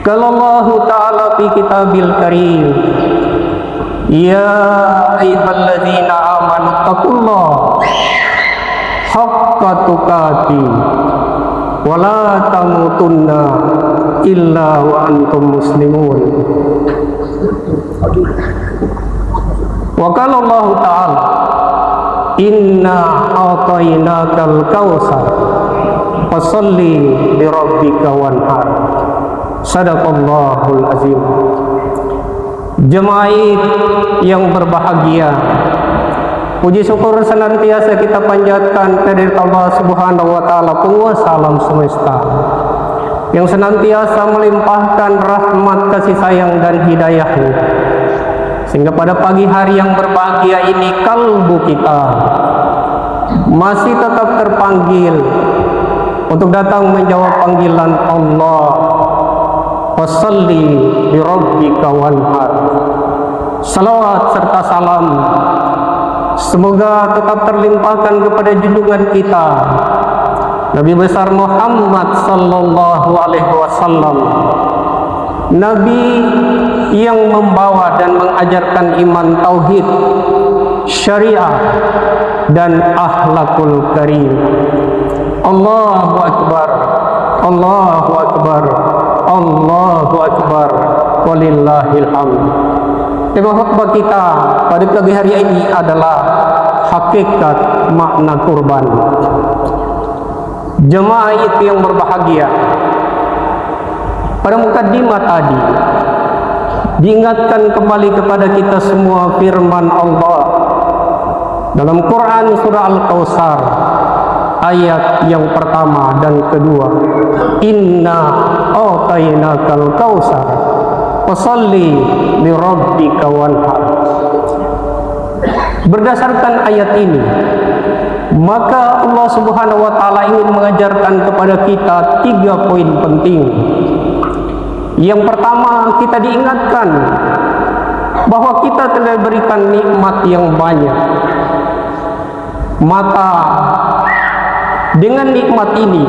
Qala Allah Ta'ala fi kitabil karim, ya ayyuhalladzina amanu taqullaha haqqa tuqatih wa la tamutunna illa wa antum muslimun. Wa qala Allah Ta'ala, inna a'tainakal kautsar fasalli li rabbika wanhar. Sadaqallahul azim. Jemaah yang berbahagia, puji syukur senantiasa kita panjatkan kehadirat Allah Subhanahu wa taala, penguasa alam semesta, yang senantiasa melimpahkan rahmat, kasih sayang dan hidayahnya, sehingga pada pagi hari yang berbahagia ini kalbu kita masih tetap terpanggil untuk datang menjawab panggilan Allah. Wasalli li rabbika wanhar. Salawat serta salam semoga tetap terlimpahkan kepada junjungan kita Nabi besar Muhammad sallallahu alaihi wasallam, Nabi yang membawa dan mengajarkan iman, tauhid, syariah dan akhlakul karim. Allahu akbar, Allahu akbar, Allahu akbar, walillahil hamd. Tema khutbah kita pada pagi hari ini adalah hakikat makna kurban. Jemaah itu yang berbahagia, pada mukadimah tadi diingatkan kembali kepada kita semua firman Allah dalam Quran surah Al-Kautsar ayat yang pertama dan kedua, inna a'tainakal kautsar fasalli li rabbika wanhar. Berdasarkan ayat ini, maka Allah Subhanahu wa taala ingin mengajarkan kepada kita 3 poin penting. Yang pertama, kita diingatkan bahwa kita telah berikan nikmat yang banyak. Mata, dengan nikmat ini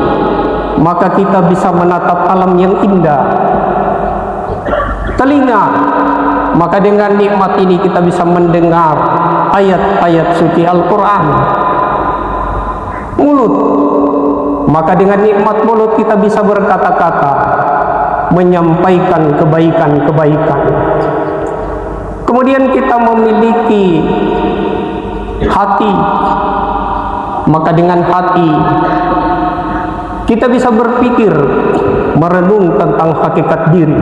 maka kita bisa menatap alam yang indah. Telinga, maka dengan nikmat ini kita bisa mendengar ayat-ayat suci Al-Quran. Mulut, maka dengan nikmat mulut kita bisa berkata-kata, menyampaikan kebaikan-kebaikan. Kemudian kita memiliki hati, maka dengan hati kita bisa berpikir, merenung tentang hakikat diri.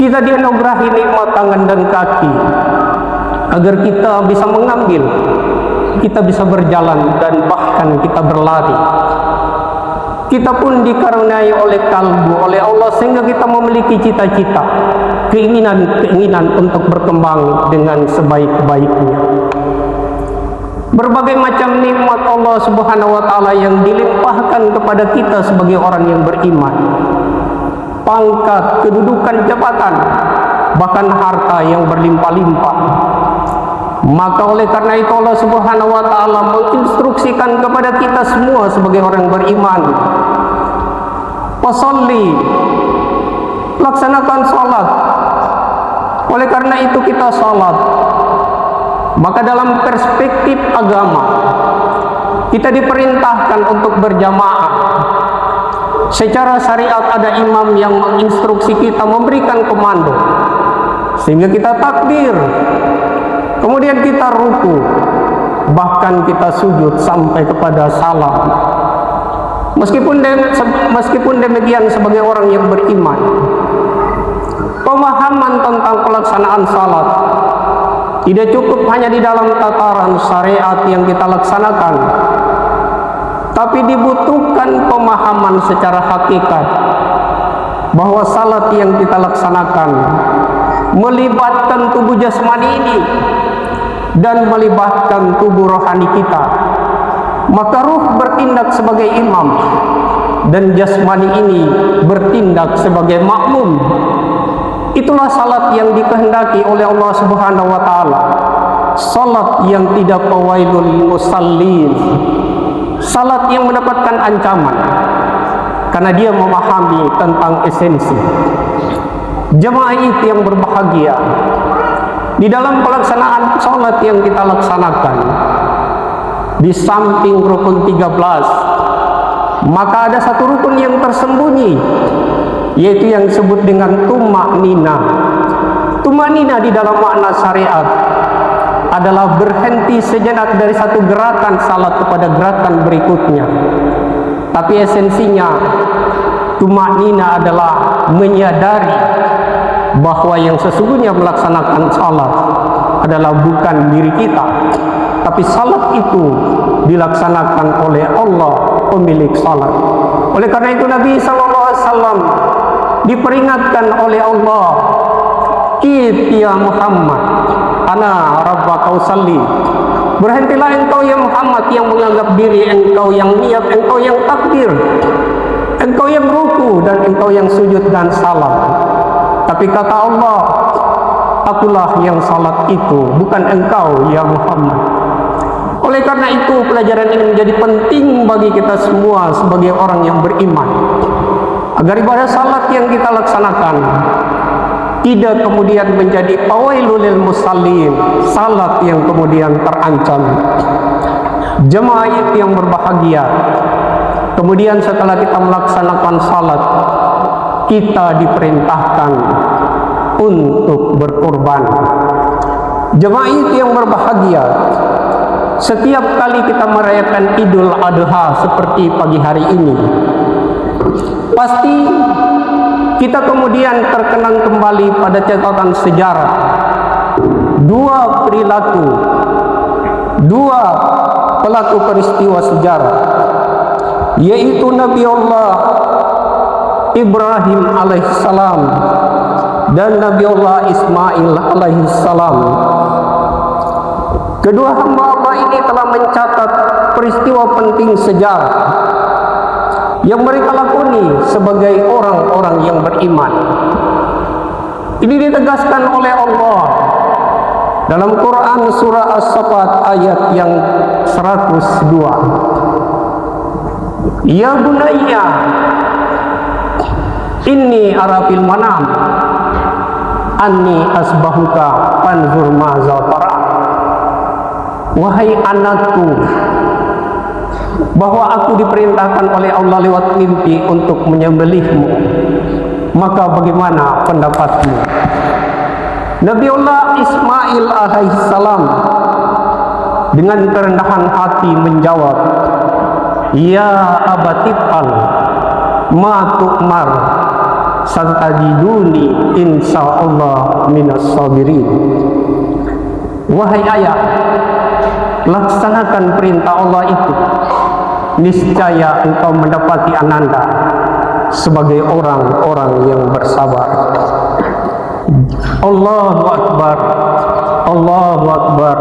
Kita dianugerahi nikmat tangan dan kaki agar kita bisa mengambil, kita bisa berjalan dan bahkan kita berlari. Kita pun dikaruniai oleh kalbu, oleh Allah, sehingga kita memiliki cita-cita, keinginan untuk berkembang dengan sebaik-baiknya. Berbagai macam nikmat Allah Subhanahu wa taala yang dilimpahkan kepada kita sebagai orang yang beriman. Pangkat, kedudukan, jabatan, bahkan harta yang berlimpah-limpah. Maka oleh karena itu Allah Subhanahu wa taala menginstruksikan kepada kita semua sebagai orang beriman, wasalli, laksanakan salat. Oleh karena itu kita salat. Maka dalam perspektif agama, kita diperintahkan untuk berjamaah. Secara syariat ada imam yang menginstruksi kita, memberikan komando, sehingga kita takbir, kemudian kita ruku, bahkan kita sujud sampai kepada salam. Meskipun demikian, sebagai orang yang beriman, pemahaman tentang pelaksanaan salat tidak cukup hanya di dalam tataran syariat yang kita laksanakan, tapi dibutuhkan pemahaman secara hakikat bahwa salat yang kita laksanakan melibatkan tubuh jasmani ini dan melibatkan tubuh rohani kita. Maka ruh bertindak sebagai imam dan jasmani ini bertindak sebagai makmum. Itulah salat yang dikehendaki oleh Allah Subhanahu wa taala. Salat yang tidak fawailul musallin, salat yang mendapatkan ancaman. karena dia memahami tentang esensi. Jemaah itu yang berbahagia, di dalam pelaksanaan sholat yang kita laksanakan, di samping rukun 13, maka ada satu rukun yang tersembunyi, yaitu yang disebut dengan tumak-nina. Tumak-nina di dalam makna syariat adalah berhenti sejenak dari satu gerakan salat kepada gerakan berikutnya. Tapi esensinya, tumak-nina adalah menyadari bahwa yang sesungguhnya melaksanakan salat adalah bukan diri kita, tapi salat itu dilaksanakan oleh Allah, pemilik salat. Oleh karena itu Nabi SAW diperingatkan oleh Allah, "Qit ya Muhammad, ana rabbaka usalli." Berhentilah engkau ya Muhammad yang menganggap diri engkau yang niat, engkau yang takbir, engkau yang ruku, dan engkau yang sujud dan salam. Tapi kata Allah, akulah yang salat itu, bukan engkau ya Muhammad. Oleh karena itu pelajaran ini menjadi penting bagi kita semua sebagai orang yang beriman, agar ibadah salat yang kita laksanakan tidak kemudian menjadi fawailul lil musallin, salat yang kemudian terancam. Jemaah itu yang berbahagia, kemudian setelah kita melaksanakan salat, kita diperintahkan untuk berkorban. Jemaah itu yang berbahagia, setiap kali kita merayakan Idul Adha seperti pagi hari ini, pasti kita kemudian terkenang kembali pada catatan sejarah dua perilaku, dua pelaku peristiwa sejarah, yaitu Nabi Allah Ibrahim alaihissalam dan Nabi Allah Ismail alaihissalam. Kedua hamba Allah ini telah mencatat peristiwa penting sejarah yang mereka lakoni sebagai orang-orang yang beriman. Ini ditegaskan oleh Allah dalam Quran surah As-Saffat ayat yang 102. Ya bunayya, inni ara fil manam anni asbahuka fanzur maza tara. Wahai anakku, bahwa aku diperintahkan oleh Allah lewat mimpi untuk menyembelihmu, maka bagaimana pendapatmu? Nabi Allah Ismail alaihissalam dengan kerendahan hati menjawab, ya abatifal ma tu'mar satajiduni insyaallah minas sabirin. Wahai ayah, laksanakan perintah Allah itu, niscaya engkau mendapati ananda sebagai orang-orang yang bersabar. Allahu Akbar, Allahu Akbar,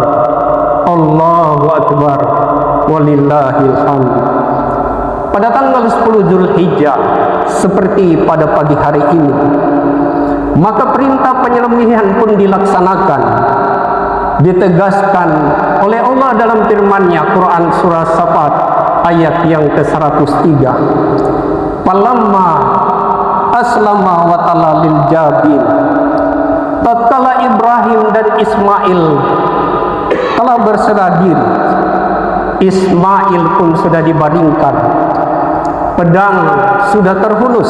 Allahu Akbar, walillahil hamd. Pada tanggal 10 Zulhijjah, seperti pada pagi hari ini, maka perintah penyembelihan pun dilaksanakan, ditegaskan oleh Allah dalam firman-Nya, Quran surah Saffat ayat yang ke-103. Falamma aslama wa talalil jabin. Tatkala Ibrahim dan Ismail telah berserah diri, Ismail pun sudah dibaringkan, pedang sudah terhunus.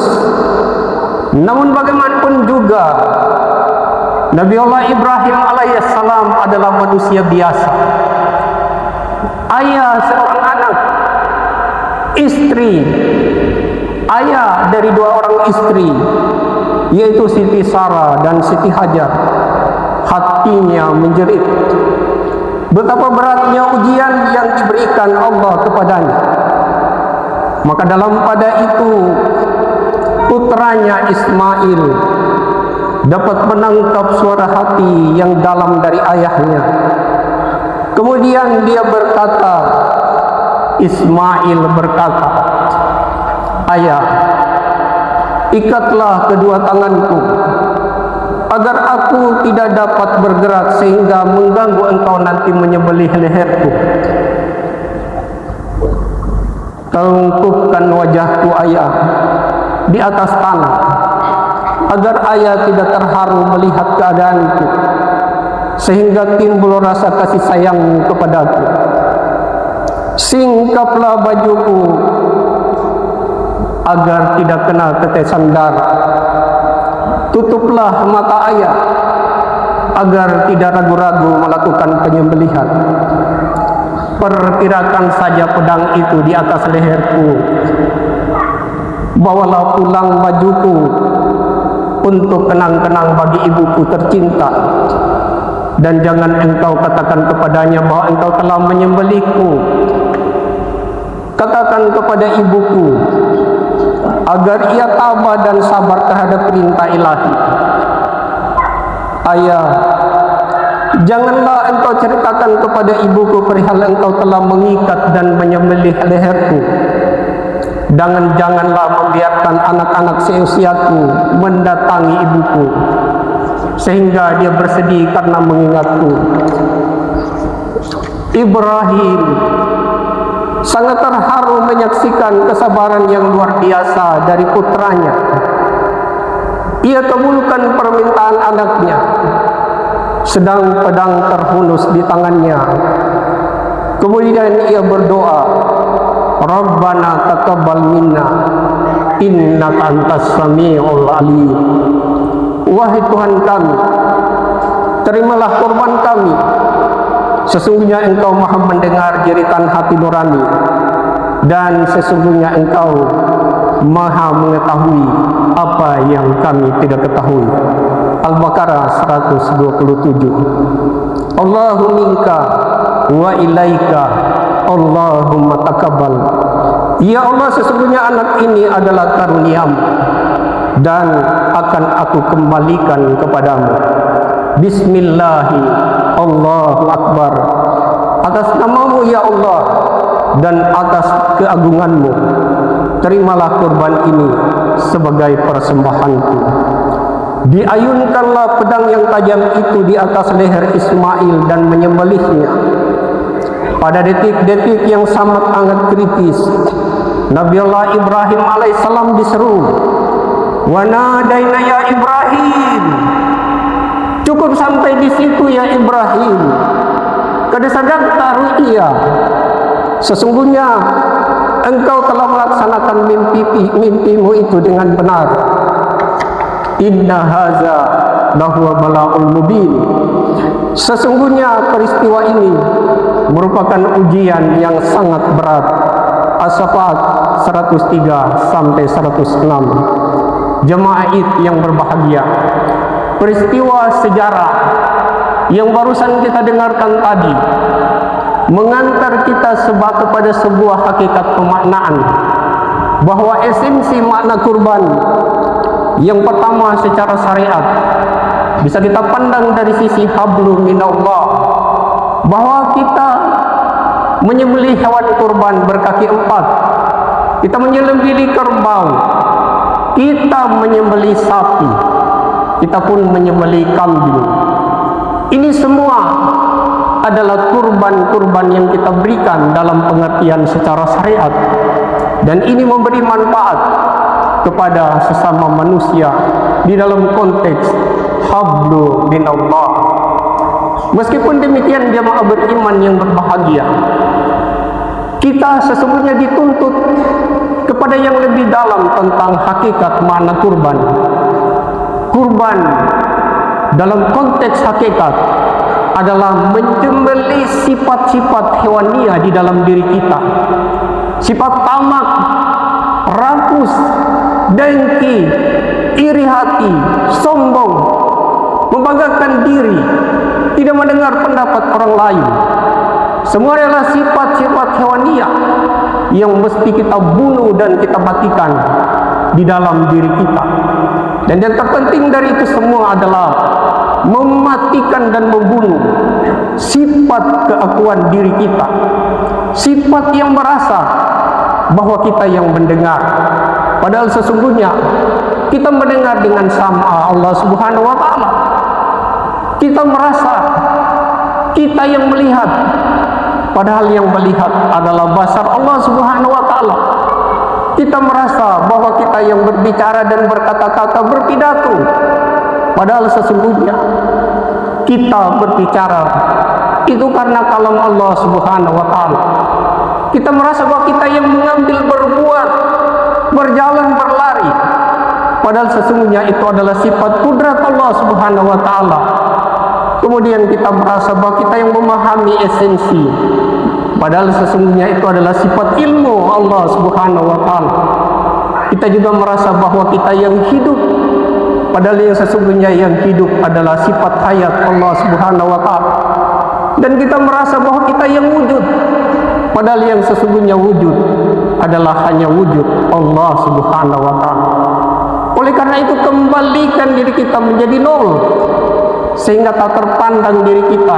Namun bagaimanapun juga Nabi Allah Ibrahim alaihissalam adalah manusia biasa, ayah seorang anak, istri, ayah dari dua orang istri, yaitu Siti Sarah dan Siti Hajar. Hatinya menjerit betapa beratnya ujian yang diberikan Allah kepadanya. Maka dalam pada itu putranya Ismail dapat menangkap suara hati yang dalam dari ayahnya. Kemudian dia berkata, Ismail berkata, ayah, ikatlah kedua tanganku agar aku tidak dapat bergerak sehingga mengganggu engkau nanti menyembelih leherku. Telungkupkan wajahku ayah di atas tanah, agar ayah tidak terharu melihat keadaanku, sehingga timbul rasa kasih sayangmu kepadaku. Singkaplah bajuku agar tidak kena tetesan darah. Tutuplah mata ayah agar tidak ragu-ragu melakukan penyembelihan. Perkirakan saja pedang itu di atas leherku. Bawalah pulang bajuku untuk kenang-kenang bagi ibuku tercinta, dan jangan engkau katakan kepadanya bahwa engkau telah menyembelihku. Katakan kepada ibuku agar ia tabah dan sabar terhadap perintah ilahi. Ayah, janganlah engkau ceritakan kepada ibuku perihal engkau telah mengikat dan menyembelih leherku. Dan janganlah membiarkan anak-anak seusiaku mendatangi ibuku, sehingga dia bersedih karena mengingatku. Ibrahim sangat terharu menyaksikan kesabaran yang luar biasa dari putranya. Ia kabulkan permintaan anaknya, sedang pedang terhunus di tangannya. Kemudian ia berdoa, Rabbana taqabbal minna innaka antas samiul alim. Wahai Tuhan kami, terimalah korban kami. Sesungguhnya engkau maha mendengar jeritan hati nurani, dan sesungguhnya engkau maha mengetahui apa yang kami tidak ketahui. Al-Baqarah 127. Allahu minka wa ilaika Allahumma taqabbal. Ya Allah, sesungguhnya anak ini adalah karuniamu, dan akan aku kembalikan kepadamu. Bismillahi Allahu Akbar. Atas namamu ya Allah dan atas keagunganmu, terimalah kurban ini sebagai persembahanku. Diayunkanlah pedang yang tajam itu di atas leher Ismail dan menyembelihnya. Pada detik-detik yang sangat kritis, Nabi Allah Ibrahim alaihissalam diseru, wa nadaina ya Ibrahim. Cukup sampai di situ ya Ibrahim. Kad sadaqta ru'ya. Sesungguhnya engkau telah melaksanakan mimpimu itu dengan benar. Inna haza lahuwa bala'ul mubin. Sesungguhnya peristiwa ini merupakan ujian yang sangat berat. As-Saffat 103 sampai 106. Jemaah Id yang berbahagia, peristiwa sejarah yang barusan kita dengarkan tadi mengantar kita kepada sebuah hakikat pemaknaan bahwa esensi makna kurban yang pertama secara syariat bisa kita pandang dari sisi hablum minallah, bahwa kita menyembelih hewan kurban berkaki 4, kita menyembelih kerbau, kita menyembelih sapi, kita pun menyembelih kambing. Ini semua adalah kurban-kurban yang kita berikan dalam pengertian secara syariat, dan ini memberi manfaat kepada sesama manusia di dalam konteks hablu minallah. Meskipun demikian, jemaah beriman yang berbahagia, kita sesungguhnya dituntut kepada yang lebih dalam tentang hakikat makna kurban. Kurban dalam konteks hakikat adalah menyembelih sifat-sifat hewaniah di dalam diri kita. Sifat tamak, rakus, dengki, iri hati, sombong, membanggakan diri, tidak mendengar pendapat orang lain. Semua adalah sifat-sifat hewaniah yang mesti kita bunuh dan kita matikan di dalam diri kita. Dan yang terpenting dari itu semua adalah mematikan dan membunuh sifat keakuan diri kita, sifat yang merasa bahwa kita yang mendengar, padahal sesungguhnya kita mendengar dengan sama Allah Subhanahu wa Ta'ala. Kita merasa kita yang melihat, padahal yang melihat adalah basar Allah Subhanahu wa taala. Kita merasa bahwa kita yang berbicara dan berkata-kata, berpidato, padahal sesungguhnya kita berbicara itu karena kalam Allah Subhanahu wa taala. Kita merasa bahwa kita yang mengambil, berbuat, berjalan, berlari, padahal sesungguhnya itu adalah sifat kudrat Allah Subhanahu wa taala. Kemudian kita merasa bahwa kita yang memahami esensi, padahal sesungguhnya itu adalah sifat ilmu Allah Subhanahu wa taala. Kita juga merasa bahwa kita yang hidup, padahal yang sesungguhnya yang hidup adalah sifat hayat Allah Subhanahu wa taala. Dan kita merasa bahwa kita yang wujud, padahal yang sesungguhnya wujud adalah hanya wujud Allah Subhanahu wa taala. Oleh karena itu, kembalikan diri kita menjadi nol, sehingga tak terpandang diri kita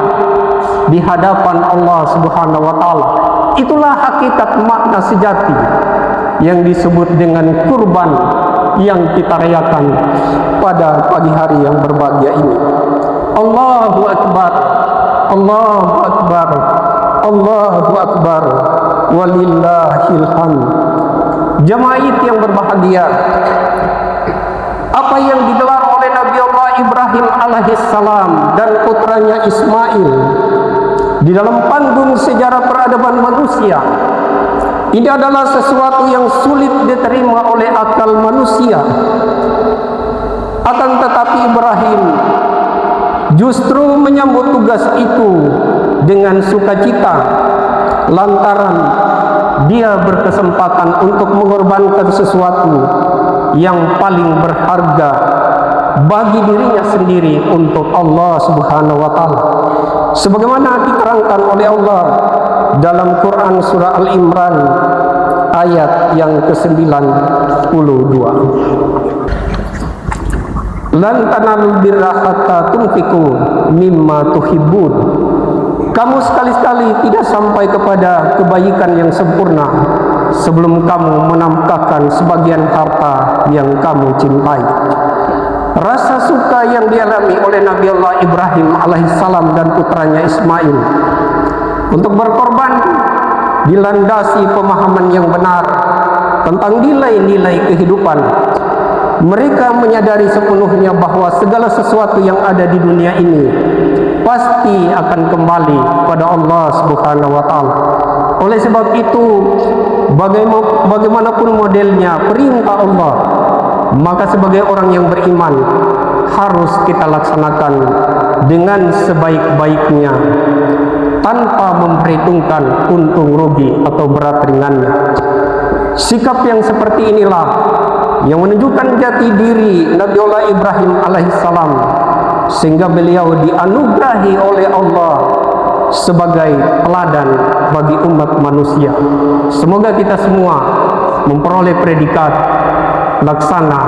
di hadapan Allah Subhanahu wa taala. Itulah hakikat makna sejati yang disebut dengan kurban yang kita rayakan pada pagi hari yang berbahagia ini. Allahu akbar, Allahu akbar, Allahu akbar, walillahil hamd. Jemaah yang berbahagia, apa yang digelar oleh Nabi Allah Ibrahim alaihissalam dan putranya Ismail di dalam panggung sejarah peradaban manusia, ini adalah sesuatu yang sulit diterima oleh akal manusia. Akan tetapi Ibrahim justru menyambut tugas itu dengan sukacita, lantaran dia berkesempatan untuk mengorbankan sesuatu yang paling berharga bagi dirinya sendiri untuk Allah Subhanahu wa taala, sebagaimana diterangkan oleh Allah dalam Quran surah Al-Imran ayat yang ke-92. Lan tanalul birra hatta tunfiqu mimma tuhibbun. Kamu sekali-kali tidak sampai kepada kebaikan yang sempurna sebelum kamu menafkahkan sebagian harta yang kamu cintai. Rasa suka yang dialami oleh Nabi Allah Ibrahim alaihissalam dan putranya Ismail untuk berkorban dilandasi pemahaman yang benar tentang nilai-nilai kehidupan. Mereka menyadari sepenuhnya bahwa segala sesuatu yang ada di dunia ini pasti akan kembali pada Allah Subhanahu wa taala. Oleh sebab itu, bagaimanapun modelnya perintah Allah, maka sebagai orang yang beriman harus kita laksanakan dengan sebaik-baiknya tanpa memperhitungkan untung rugi atau berat ringannya. Sikap yang seperti inilah yang menunjukkan jati diri Nabi Allah Ibrahim alaihissalam, sehingga beliau dianugerahi oleh Allah sebagai teladan bagi umat manusia. Semoga kita semua memperoleh predikat laksana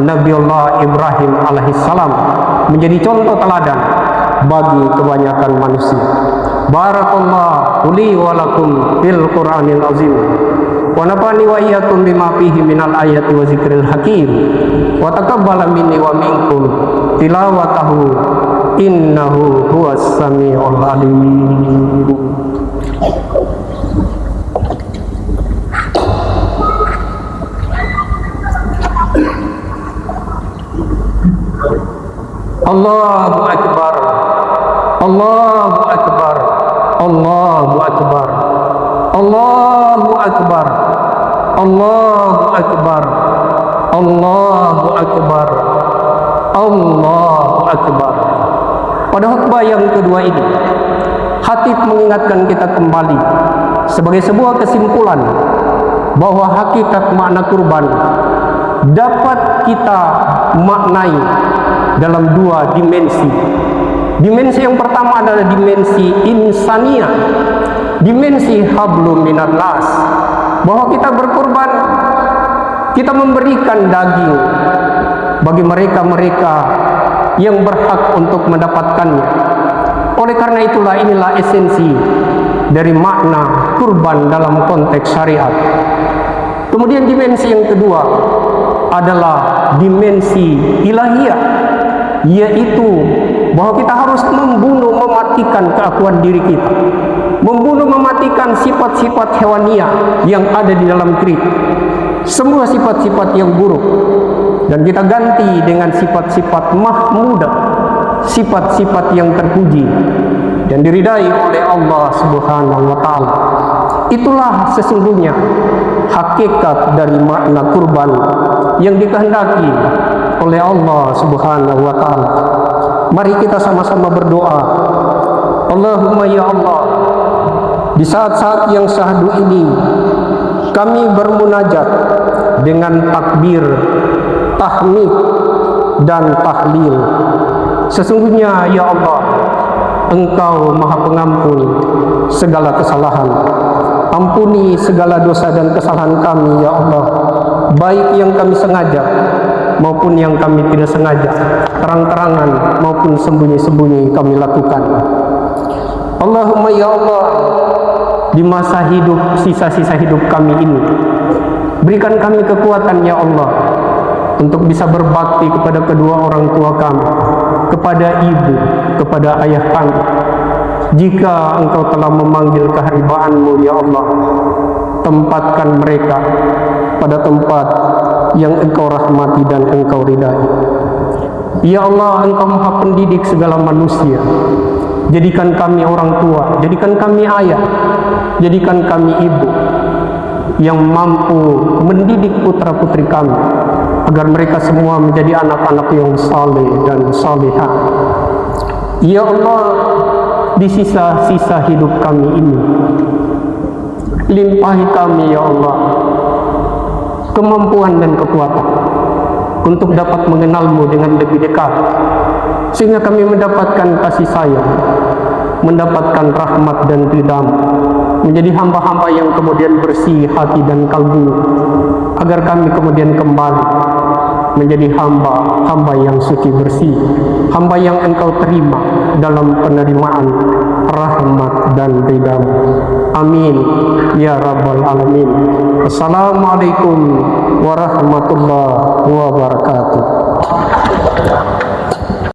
Nabi Allah Ibrahim alaihissalam, menjadi contoh teladan bagi kebanyakan manusia. Barakallahu li wa lakum fil Qur'anil azim, wa nafani wa iyyakum bima fihi minal ayati wa zikril hakim, wa taqabbala minni wa minkum tilawatahu innahu huwas samiul alim. Allahu akbar, Allahu akbar, Allahu akbar, Allahu akbar, Allahu akbar, Allahu akbar, Allahu akbar. Pada khutbah yang kedua ini, khatib mengingatkan kita kembali sebagai sebuah kesimpulan bahwa hakikat makna kurban dapat kita maknai dalam dua dimensi. Dimensi yang pertama adalah dimensi insaniyah, dimensi hablum minan nas, bahwa kita berkorban, kita memberikan daging bagi mereka-mereka yang berhak untuk mendapatkannya. Oleh karena itulah, inilah esensi dari makna kurban dalam konteks syariat. Kemudian dimensi yang kedua adalah dimensi ilahiyah, yaitu bahwa kita harus membunuh, mematikan keakuan diri kita, membunuh, mematikan sifat-sifat hewania yang ada di dalam diri, semua sifat-sifat yang buruk, dan kita ganti dengan sifat-sifat mahmudah, sifat-sifat yang terpuji dan diridai oleh Allah Subhanahu wa taala. Itulah sesungguhnya hakikat dari makna kurban yang dikehendaki oleh Allah Subhanahu wa taala. Mari kita sama-sama berdoa. Allahumma ya Allah, di saat-saat yang syahdu ini kami bermunajat dengan takbir, tahmid dan tahlil. Sesungguhnya ya Allah, Engkau Maha Pengampun segala kesalahan. Ampuni segala dosa dan kesalahan kami ya Allah, baik yang kami sengaja maupun yang kami tidak sengaja, terang-terangan maupun sembunyi-sembunyi kami lakukan. Allahumma ya Allah, di masa hidup, sisa-sisa hidup kami ini, berikan kami kekuatan ya Allah untuk bisa berbakti kepada kedua orang tua kami, kepada ibu, kepada ayah kami. Jika Engkau telah memanggil keharibaanmu ya Allah, tempatkan mereka pada tempat yang Engkau rahmati dan Engkau ridai. Ya Allah, Engkau Maha Pendidik segala manusia. Jadikan kami orang tua, jadikan kami ayah, jadikan kami ibu yang mampu mendidik putra-putri kami agar mereka semua menjadi anak-anak yang saleh dan salihah. Ya Allah, di sisa-sisa hidup kami ini, limpahi kami ya Allah kemampuan dan kekuatan untuk dapat mengenalmu dengan lebih dekat, sehingga kami mendapatkan kasih sayang, mendapatkan rahmat dan ridha-Mu, menjadi hamba-hamba yang kemudian bersih hati dan kalbu, agar kami kemudian kembali menjadi hamba-hamba yang suci bersih, hamba yang Engkau terima dalam penerimaan rahmat dan ridha-Mu. Amin ya rabbal alamin. Assalamualaikum warahmatullahi wabarakatuh.